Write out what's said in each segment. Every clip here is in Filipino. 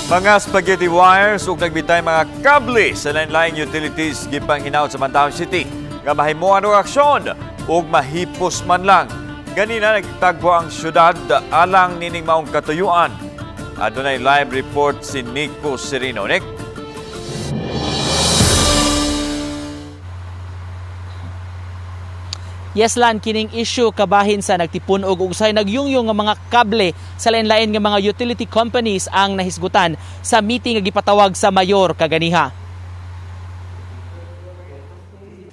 Mga spaghetti wires ug nagbitay mga kable sa lain-laing utilities gipang hinaut sa Mandaue City. Nga mahimuan og aksyon ug mahipos man lang. Ganina nagtagpo ang syudad alang nining maong katuyuan. Adunay live report si Nico Serino. Nick? Yes lan kining issue kabahin sa nagtipon og usay nagyungyong nga mga kable sa lain-lain nga mga utility companies ang nahisgutan sa meeting nga gipatawag sa mayor kaganiha.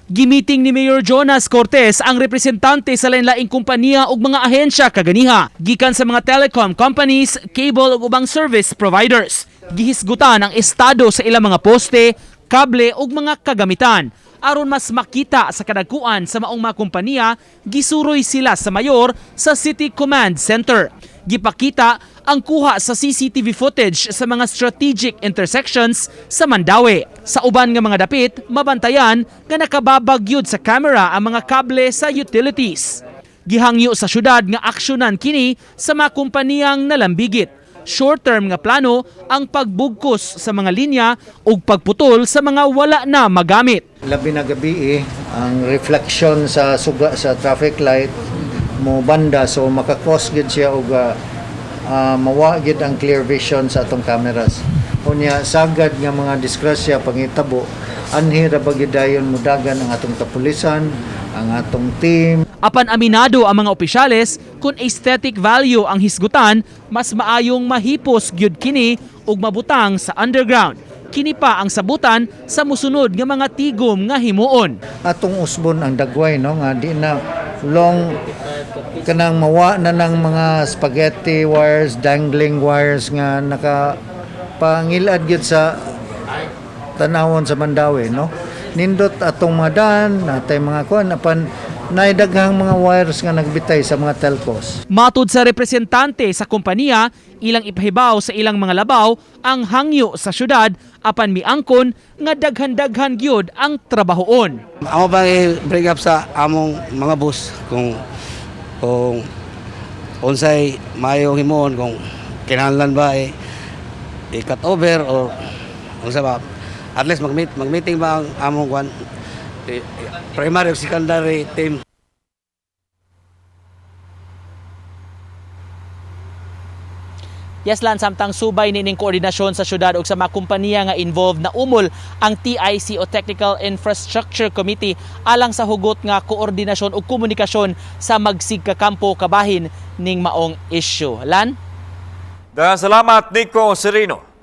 Gimiting ni Mayor Jonas Cortez ang representante sa lain-laing kompanya ug mga ahensya kaganiha gikan sa mga telecom companies, cable ug ubang service providers. Gihisgutan ang estado sa ilang mga poste, kable ug mga kagamitan. Aron mas makita sa kadagkuan sa maong mga kompanya, gisuroy sila sa mayor sa City Command Center. Gipakita ang kuha sa CCTV footage sa mga strategic intersections sa Mandaue. Sa uban nga mga dapit, mabantayan nga nakababagyod sa camera ang mga kable sa utilities. Gihangyo sa syudad nga aksyonan kini sa mga kompaniyang nalambigit. Short-term nga plano ang pagbugkos sa mga linya ug pagputol sa mga wala na magamit. Labi na gabi ang reflection sa suga sa traffic light mo banda so makakos gid siya og mawa gid ang clear vision sa atong cameras. Unya sagad nga mga disgrasya pangitabo anhi ra bagidayon mudagan ang atong kapulisan, ang atong team. Apan aminado ang mga opisyales kung aesthetic value ang hisgutan, mas maayong mahipos gyud kini ug mabutang sa underground. Kini pa ang sabutan sa musunod nga mga tigom nga himuon. Atong usbon ang dagway no nga di na long kanang mawa na ng mga spaghetti wires, dangling wires nga nakapangilad gyud sa tanawon sa Mandaue no. Nindot atong madan natay mga kuan apan naidaghang mga wires nga nagbitay sa mga telcos. Matud sa representante sa kompanya, ilang ipahibaw sa ilang mga labaw ang hangyo sa syudad apan miangkon nga daghan-daghan gyud ang trabahoon. Amo ba bring up sa among mga bus kung unsay mayo himuon kung kinahanglan ba i-cut over or unsa ba at least mag-meeting ba ang among kwan primary ug secondary team. Yes lan samtang subay nining koordinasyon sa syudad ug sa mga kompanya nga involved na umol ang TIC o Technical Infrastructure Committee alang sa hugot nga koordinasyon ug komunikasyon sa magsigkakampo kabahin ning maong issue. Lan? Salamat Nico Serino.